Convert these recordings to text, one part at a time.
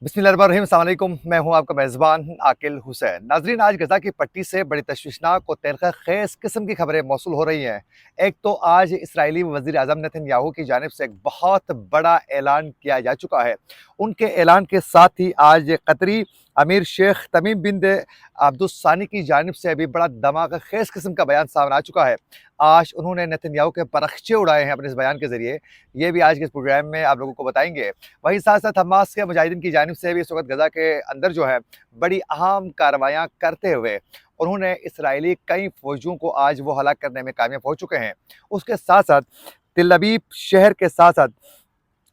बिस्मिल्लाहिर्रहमानिर्रहीम, अस्सलाम वालेकुम। मैं हूं आपका मेज़बान आकिल हुसैन। नाज़रीन, आज गज़ा की पट्टी से बड़ी तशवीशनाक और तहलका-खेज़ किस्म की खबरें मौसूल हो रही हैं। एक तो आज इस्राईली वज़ीर-ए-आज़म नेतन्याहू की जानिब से एक बहुत बड़ा ऐलान किया जा चुका है। उनके ऐलान के साथ ही आज कतरी अमीर शेख तमीम बिन अब्दुस्सानी की जानिब से भी बड़ा धमाका-खेज़ किस्म का बयान सामने आ चुका है। आज उन्होंने नेतन्याहू के परख़्चे उड़ाए हैं अपने इस बयान के ज़रिए। ये भी आज के इस प्रोग्राम में आप लोगों को बताएँगे। वहीं साथ-साथ हमास के मुजाहिदीन की जानिब से भी इस वक़्त गज़ा के अंदर जो है बड़ी अहम कार्रवाइयाँ करते हुए उन्होंने इसराइली कई फ़ौजियों को आज वो हलाक करने में कामयाब हो चुके हैं। उसके साथ-साथ तिल अबीब शहर के साथ-साथ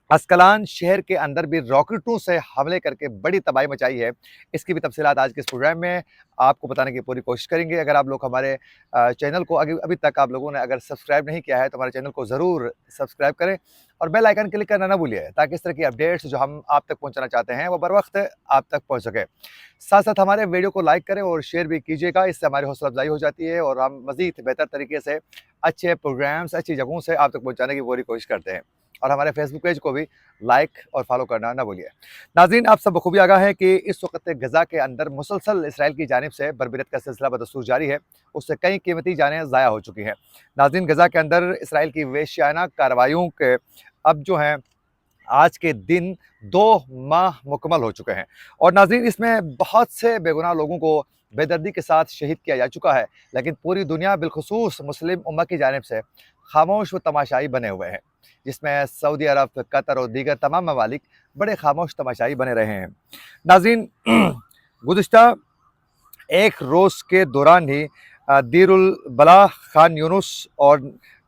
अस्कलान शहर के अंदर भी रॉकेटों से हमले करके बड़ी तबाही मचाई है। इसकी भी तफ़सीलात आज के इस प्रोग्राम में आपको बताने की पूरी कोशिश करेंगे। अगर आप लोग हमारे चैनल को अभी तक आप लोगों ने अगर सब्सक्राइब नहीं किया है तो हमारे चैनल को ज़रूर सब्सक्राइब करें और बेल आइकन क्लिक करना ना भूलिए, ताकि इस तरह की अपडेट्स जो हम आप तक पहुँचाना चाहते हैं वो बर वक़्त आप तक पहुँच सके। साथ-साथ हमारे वीडियो को लाइक करें और शेयर भी कीजिएगा, इससे हमारी हौसला अफ़ज़ाई हो जाती है और हम मज़ीद बेहतर तरीके से अच्छे प्रोग्राम्स, अच्छी जगहों से आप तक पहुँचाने की पूरी कोशिश करते हैं। और हमारे फेसबुक पेज को भी लाइक और फॉलो करना ना भूलिए। नाज़रीन, आप सब बखूबी आगाह हैं कि इस वक़्त गज़ा के अंदर मुसलसल इसराइल की जानिब से बर्बरियत का सिलसिला बदस्तूर जारी है। उससे कई कीमती जानें ज़ाया हो चुकी हैं। नाज़रीन, गज़ा के अंदर इसराइल की वेश्याना कार्रवाइयों के अब जो हैं आज के दिन 2 माह मुकम्मल हो चुके हैं और नाज़रीन, इसमें बहुत से बेगुनाह लोगों को बेदर्दी के साथ शहीद किया जा चुका है, लेकिन पूरी दुनिया बिलख़ुसूस मुस्लिम उम्मा की जानिब से खामोश व तमाशाई बने हुए हैं, जिसमें सऊदी अरब, कतर और दीगर तमाम ममालिक बड़े खामोश तमाशाई बने रहे हैं। नाज़रीन, गुज़िश्ता एक रोज़ के दौरान ही दीरुल बलाह, खान यूनुस और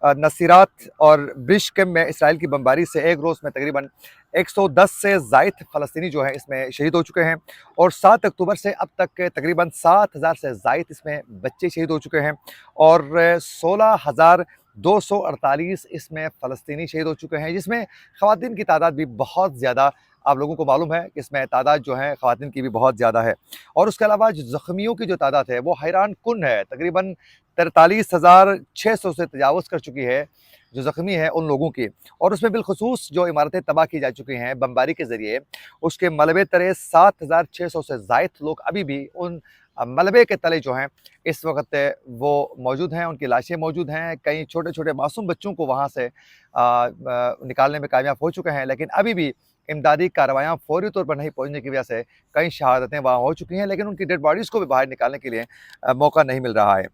नसीरात और बिश्केम में इसराइल की बमबारी से एक रोज़ में तकरीबन 110 से ज़ायद फ़लस्तीनी जो हैं इसमें शहीद हो चुके हैं और 7 अक्टूबर से अब तक तकरीबन 7,000 से ज़ायद इसमें बच्चे शहीद हो चुके हैं और 16,248 इसमें फ़लस्तीनी शहीद हो चुके हैं, जिसमें ख़वातीन की तादाद भी बहुत ज़्यादा, आप लोगों को मालूम है कि इसमें तादाद जो है ख़वातीन की भी बहुत ज़्यादा है। और उसके अलावा जो ज़ख्मियों की जो तादाद है वो हैरान कुन है, तकरीबन 43,600 से तजावुज़ कर चुकी है जो ज़ख्मी है उन लोगों की। और उसमें बिलख़ुसूस जो इमारतें तबाह की जा चुकी हैं बमबारी के ज़रिए, उसके मलबे तले 7,600 से ज़ायद लोग अभी भी उन मलबे के तले जो हैं इस वक़्त वो मौजूद हैं, उनकी लाशें मौजूद हैं। कई छोटे-छोटे मासूम बच्चों को वहाँ से निकालने में कामयाब हो चुके हैं, लेकिन अभी भी इमदादी कार्रवाइयाँ फ़ौरी तौर पर नहीं पहुँचने की वजह से कई शहादतें वहाँ हो चुकी हैं, लेकिन उनकी डेड बॉडीज़ को भी बाहर निकालने के लिए मौका नहीं मिल रहा है।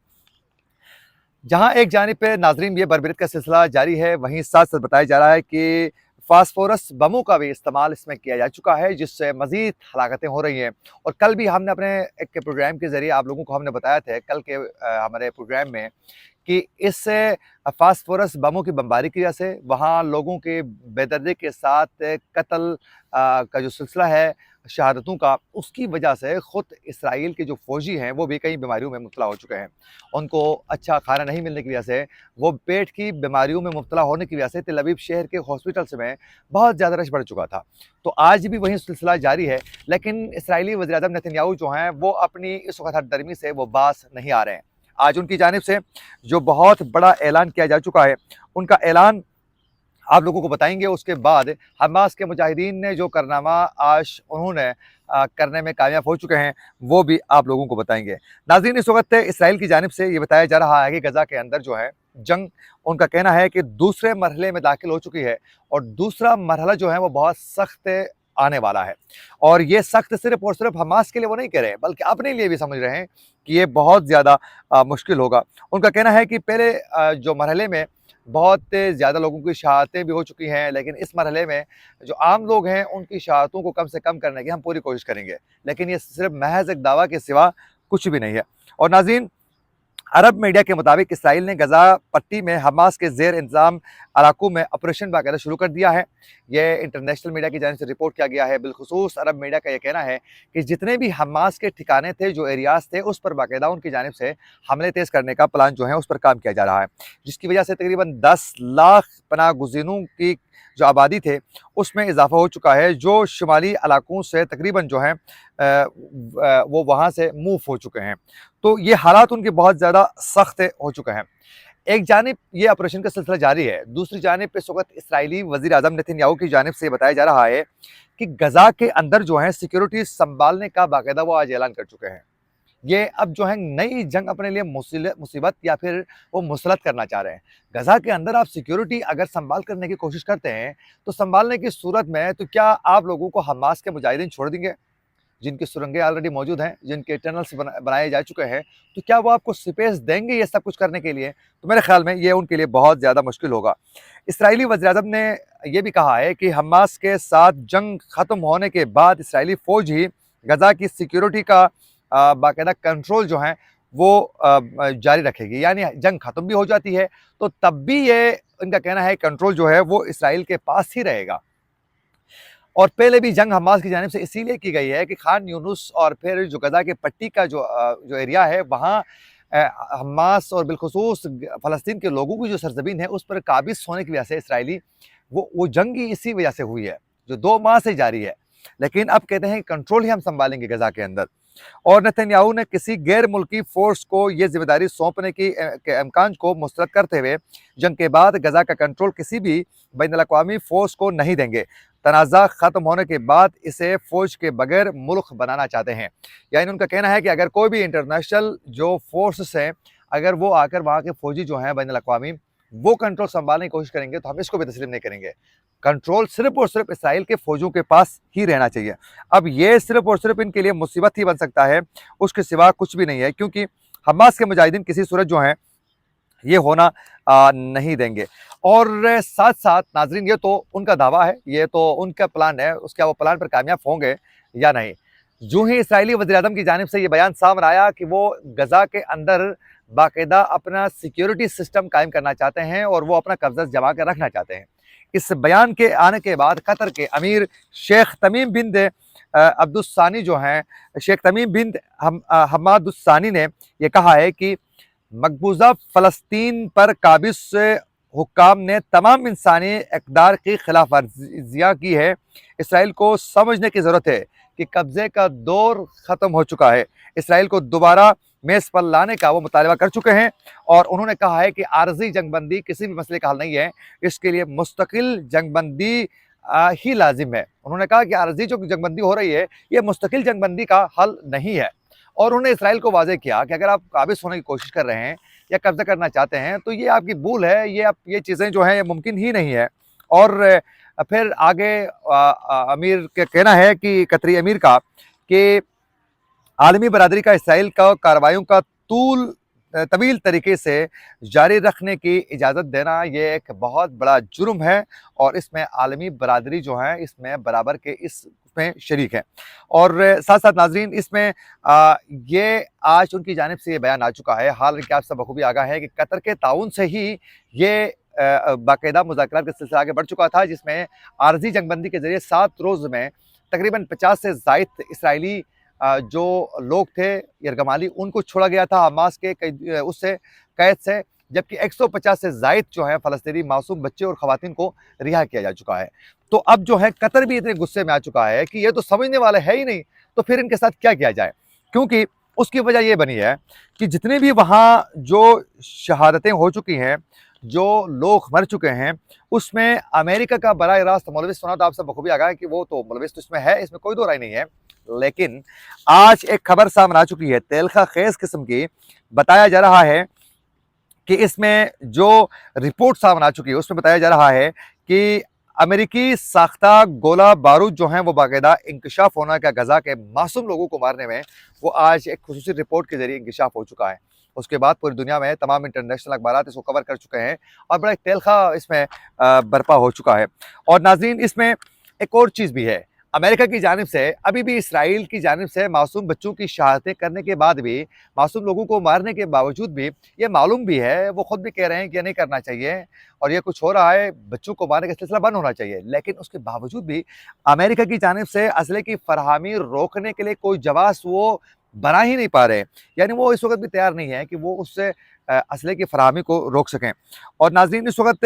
जहाँ एक जानिब पे नाज़रीन ये बर्बरियत का सिलसिला जारी है, वहीं साथ-साथ बताया जा रहा है कि फ़ॉस्फ़ोरस बमों का भी इस्तेमाल इसमें किया जा चुका है, जिससे मज़ीद हलाकतें हो रही हैं। और कल भी हमने अपने एक प्रोग्राम के ज़रिए आप लोगों को हमने बताया था, कल के हमारे प्रोग्राम में, कि इससे फ़ॉस्फ़ोरस बमों की बमबारी की वजह से वहाँ लोगों के बेदर्दी के साथ कत्ल का जो सिलसिला है, शहादतों का, उसकी वजह से ख़ुद इसराइल के जो फ़ौजी हैं वो भी कई बीमारियों में मुब्तला हो चुके हैं। उनको अच्छा खाना नहीं मिलने की वजह से, वो पेट की बीमारियों में मुब्तला होने की वजह से तिल अबीब शहर के हॉस्पिटल्स में बहुत ज़्यादा रश बढ़ चुका था। तो आज भी वही सिलसिला जारी है, लेकिन इसराइली वज़ीर-ए-आज़म नेतन्याहू जो हैं वो अपनी इस वक़्त हठधर्मी से वो बाज़ नहीं आ रहे हैं। आज उनकी जानिब से जो बहुत बड़ा ऐलान किया जा चुका है, उनका ऐलान आप लोगों को बताएँगे। उसके बाद हमास के मुजाहिदीन ने जो कारनामा आज उन्होंने करने में कामयाब हो चुके हैं, वो भी आप लोगों को बताएँगे। नाज़रीन, इस वक़्त इसराइल की जानिब से ये बताया जा रहा है कि गज़ा के अंदर जो है जंग, उनका कहना है कि दूसरे मरहले में दाखिल हो चुकी है और दूसरा मरहला जो है वो बहुत सख्त आने वाला है। और ये सख्त सिर्फ़ और सिर्फ़ हमास के लिए वो नहीं कह रहे हैं, बल्कि अपने लिए भी समझ रहे हैं कि ये बहुत ज़्यादा मुश्किल होगा। उनका कहना है कि पहले जो मरहले में बहुत ज़्यादा लोगों की शहादतें भी हो चुकी हैं, लेकिन इस मरहले में जो आम लोग हैं उनकी शहादतों को कम से कम करने की हम पूरी कोशिश करेंगे। लेकिन ये सिर्फ़ महज़ एक दावा के सिवा कुछ भी नहीं है। और नाज़रीन, अरब मीडिया के मुताबिक इसराइल ने गज़ा पट्टी में हमास के ज़ेर इंतज़ाम इलाकों में ऑपरेशन बाकायदा शुरू कर दिया है। ये इंटरनेशनल मीडिया की जानिब से रिपोर्ट किया गया है। बिलख़ुसूस अरब मीडिया का ये कहना है कि जितने भी हमास के ठिकाने थे, जो एरियाज़ थे, उस पर बाकायदा उनकी जानिब से हमले तेज़ करने का प्लान जो है उस पर काम किया जा रहा है, जिसकी वजह से तकरीबन 10 लाख पनाह गुज़ीनों की जो आबादी थे उसमें इजाफ़ा हो चुका है, जो शुमाली इलाकों से तकरीबन जो है वो वहाँ से मूव हो चुके हैं। तो ये हालात उनके बहुत ज़्यादा सख्त हो चुके हैं। ایک جانب یہ آپریشن کا سلسلہ جاری ہے، دوسری جانب اس وقت اسرائیلی وزیر اعظم نیتن یاہو کی جانب سے بتایا جا رہا ہے کہ غزہ کے اندر جو ہے سیکیورٹی سنبھالنے کا باقاعدہ وہ آج اعلان کر چکے ہیں۔ یہ اب جو ہے نئی جنگ اپنے لیے مصیبت یا پھر وہ مسلط کرنا چاہ رہے ہیں۔ غزہ کے اندر آپ سیکیورٹی اگر سنبھال کرنے کی کوشش کرتے ہیں تو سنبھالنے کی صورت میں تو کیا آپ لوگوں کو حماس کے مجاہدین چھوڑ دیں گے جن کی سرنگیں آلریڈی موجود ہیں، جن کے ٹنلز بنائے جا چکے ہیں، تو کیا وہ آپ کو سپیس دیں گے یہ سب کچھ کرنے کے لیے؟ تو میرے خیال میں یہ ان کے لیے بہت زیادہ مشکل ہوگا۔ اسرائیلی وزیر اعظم نے یہ بھی کہا ہے کہ حماس کے ساتھ جنگ ختم ہونے کے بعد اسرائیلی فوج ہی غزہ کی سیکیورٹی کا باقاعدہ کنٹرول جو ہیں وہ جاری رکھے گی، یعنی جنگ ختم بھی ہو جاتی ہے تو تب بھی یہ ان کا کہنا ہے کنٹرول جو ہے وہ اسرائیل کے پاس ہی رہے گا۔ اور پہلے بھی جنگ حماس کی جانب سے اسی لیے کی گئی ہے کہ خان یونس اور پھر جو غزہ کے پٹی کا جو ایریا ہے وہاں حماس اور بالخصوص فلسطین کے لوگوں کی جو سرزمین ہے اس پر قابض ہونے کی وجہ سے اسرائیلی وہ جنگ ہی اسی وجہ سے ہوئی ہے جو 2 ماہ سے جاری ہے، لیکن اب کہتے ہیں کنٹرول ہی ہم سنبھالیں گے غزہ کے اندر۔ اور نیتن یاہو نے کسی غیر ملکی فورس کو یہ ذمہ داری سونپنے کے امکان کو مسترد کرتے ہوئے جنگ کے بعد غزہ کا کنٹرول کسی بھی بین الاقوامی فورس کو نہیں دیں گے، تنازع ختم ہونے کے بعد اسے فوج کے بغیر ملک بنانا چاہتے ہیں۔ یعنی ان کا کہنا ہے کہ اگر کوئی بھی انٹرنیشنل جو فورسز ہیں اگر وہ آ کر وہاں کے فوجی جو ہیں بین الاقوامی وہ کنٹرول سنبھالنے کی کوشش کریں گے تو ہم اس کو بھی تسلیم نہیں کریں گے۔ کنٹرول صرف اور صرف اسرائیل کے فوجوں کے پاس ہی رہنا چاہیے۔ اب یہ صرف اور صرف ان کے لیے مصیبت ہی بن سکتا ہے، اس کے سوا کچھ بھی نہیں ہے، کیونکہ حماس کے مجاہدین کسی صورت جو ہیں یہ ہونا نہیں دیں گے۔ اور ساتھ ساتھ ناظرین یہ تو ان کا دعویٰ ہے، یہ تو ان کا پلان ہے، اس کے وہ پلان پر کامیاب ہوں گے یا نہیں۔ جو ہی اسرائیلی وزیر اعظم کی جانب سے یہ بیان سامنے آیا کہ وہ غزہ کے اندر باقاعدہ اپنا سیکیورٹی سسٹم قائم کرنا چاہتے ہیں اور وہ اپنا قبضہ جما کر رکھنا چاہتے ہیں، اس بیان کے آنے کے بعد قطر کے امیر شیخ تمیم بن عبد الثانی جو ہیں، شیخ تمیم بن حماد الثانی نے یہ کہا ہے کہ مقبوضہ فلسطین پر قابض حکام نے تمام انسانی اقدار کی خلاف ورزیاں کی ہے۔ اسرائیل کو سمجھنے کی ضرورت ہے کہ قبضے کا دور ختم ہو چکا ہے۔ اسرائیل کو دوبارہ میز پر لانے کا وہ مطالبہ کر چکے ہیں اور انہوں نے کہا ہے کہ عارضی جنگ بندی کسی بھی مسئلے کا حل نہیں ہے، اس کے لیے مستقل جنگ بندی ہی لازم ہے۔ انہوں نے کہا کہ عارضی جو جنگ بندی ہو رہی ہے یہ مستقل جنگ بندی کا حل نہیں ہے، اور انہوں نے اسرائیل کو واضح کیا کہ اگر آپ قابض ہونے کی کوشش کر رہے ہیں یا قبضہ کرنا چاہتے ہیں تو یہ آپ کی بھول ہے، یہ چیزیں جو ہیں یہ ممکن ہی نہیں ہے۔ اور پھر آگے امیر کا کہنا ہے کہ قطری امیر کا کہ عالمی برادری کا اسرائیل کا کارروائیوں کا طویل طریقے سے جاری رکھنے کی اجازت دینا یہ ایک بہت بڑا جرم ہے، اور اس میں عالمی برادری جو ہے اس میں برابر کے اس میں شریک ہے۔ اور ساتھ ساتھ ناظرین اس میں یہ آج ان کی جانب سے یہ بیان آ چکا ہے، حالانکہ آپ سب بخوبی آگاہ ہے کہ قطر کے تعاون سے ہی یہ باقاعدہ مذاکرات کا سلسلہ آگے بڑھ چکا تھا، جس میں عارضی جنگ بندی کے ذریعے 7 روز میں تقریباً 50 سے زائد اسرائیلی جو لوگ تھے یرغمالی ان کو چھوڑا گیا تھا حماس کے اس سے قید سے، جبکہ 150 سے زائد جو ہے فلسطینی معصوم بچے اور خواتین کو رہا کیا جا چکا ہے۔ تو اب جو ہے قطر بھی اتنے غصے میں آ چکا ہے کہ یہ تو سمجھنے والے ہے ہی نہیں، تو پھر ان کے ساتھ کیا کیا جائے؟ کیونکہ اس کی وجہ یہ بنی ہے کہ جتنے بھی وہاں جو شہادتیں ہو چکی ہیں، جو لوگ مر چکے ہیں، اس میں امریکہ کا براہ راست ملوث ہونا تو آپ سب بخوبی آگاہ ہے کہ وہ تو ملوث تو اس میں ہے، اس میں کوئی دو رائے نہیں ہے۔ لیکن آج ایک خبر سامنے آ چکی ہے تلخہ خیز قسم کی، بتایا جا رہا ہے کہ اس میں جو رپورٹ سامنے آ چکی ہے اس میں بتایا جا رہا ہے کہ امریکی ساختہ گولہ بارود جو ہیں وہ باقاعدہ انکشاف ہونا کا غزہ کے معصوم لوگوں کو مارنے میں وہ آج ایک خصوصی رپورٹ کے ذریعے انکشاف ہو چکا ہے۔ اس کے بعد پوری دنیا میں تمام انٹرنیشنل اخبارات اس کو کور کر چکے ہیں اور بڑا ایک تلخہ اس میں برپا ہو چکا ہے۔ اور ناظرین اس میں ایک اور چیز بھی ہے، امریکہ کی جانب سے ابھی بھی اسرائیل کی جانب سے معصوم بچوں کی شہادتیں کرنے کے بعد بھی، معصوم لوگوں کو مارنے کے باوجود بھی یہ معلوم بھی ہے، وہ خود بھی کہہ رہے ہیں کہ یہ نہیں کرنا چاہیے اور یہ کچھ ہو رہا ہے، بچوں کو مارنے کا سلسلہ بند ہونا چاہیے، لیکن اس کے باوجود بھی امریکہ کی جانب سے اسلحے کی فراہمی روکنے کے لیے کوئی جواز وہ بنا ہی نہیں پا رہے، یعنی وہ اس وقت بھی تیار نہیں ہے کہ وہ اس سے اسلحے کی فراہمی کو روک سکیں۔ اور ناظرین اس وقت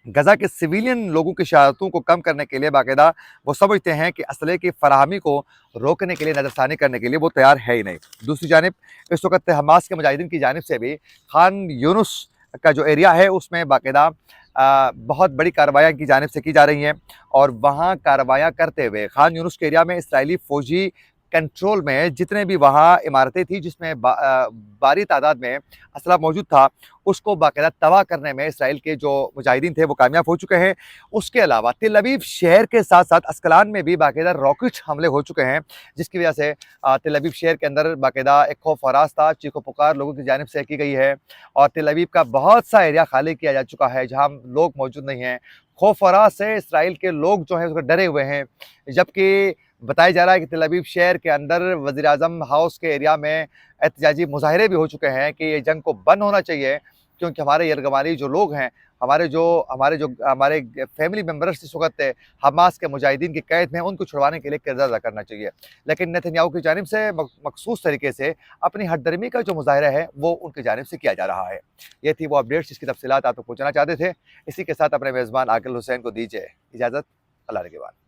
غزہ کے سویلین لوگوں کی شہادتوں کو کم کرنے کے لیے باقاعدہ وہ سمجھتے ہیں کہ اسلحے کی فراہمی کو روکنے کے لیے، نظر ثانی کرنے کے لیے وہ تیار ہے ہی نہیں۔ دوسری جانب اس وقت حماس کے مجاہدین کی جانب سے بھی خان یونس का जो एरिया है उसमें बाकायदा बहुत बड़ी कार्रवाइयाँ की जानिब से की जा रही हैं और वहाँ कार्रवाइयाँ करते हुए खान यूनुस के एरिया में इसराइली फ़ौजी कंट्रोल में जितने भी वहाँ इमारतें थी जिसमें भारी तादाद में असला मौजूद था, उसको बाकायदा तबाह करने में इसराइल के जो मुजाहिदीन थे वो कामयाब हो चुके हैं। उसके अलावा तेल अवीव शहर के साथ-साथ अस्कलान में भी बाकायदा रॉकेट हमले हो चुके हैं, जिसकी वजह से तेल अवीव शहर के अंदर बाकायदा एक खौफ आराज था, चीखो-पुकार लोगों की जानिब से की गई है और तेल अवीव का बहुत सा एरिया खाली किया जा चुका है, जहाँ लोग मौजूद नहीं हैं। खौफ आराज से इसराइल के लोग जो हैं उसमें डरे हुए हैं, जबकि बताया जा रहा है कि तेल अवीव शहर के अंदर वज़ीर-ए-आज़म हाउस के एरिया में एहतजाजी मुज़ाहरे भी हो चुके हैं कि ये जंग को बंद होना चाहिए, क्योंकि हमारे यरगमाली जो लोग हैं, हमारे फैमिली मेंबर्स इस वक़्त हमास के मुजाहिदीन की कैद में, उनको छुड़वाने के लिए किरदार अदा करना चाहिए। लेकिन नेतन्याहू की जानिब से मखसूस तरीके से अपनी हठधर्मी का जो मुज़ाहिरा है, वो उनकी जानिब से किया जा रहा है। ये थी वो अपडेट्स जिसकी तफ़सीलात आप तक पहुँचाना चाहते थे। इसी के साथ अपने मेज़बान आकिल हुसैन को दीजिए इजाज़त। अल्लाह निगहबान।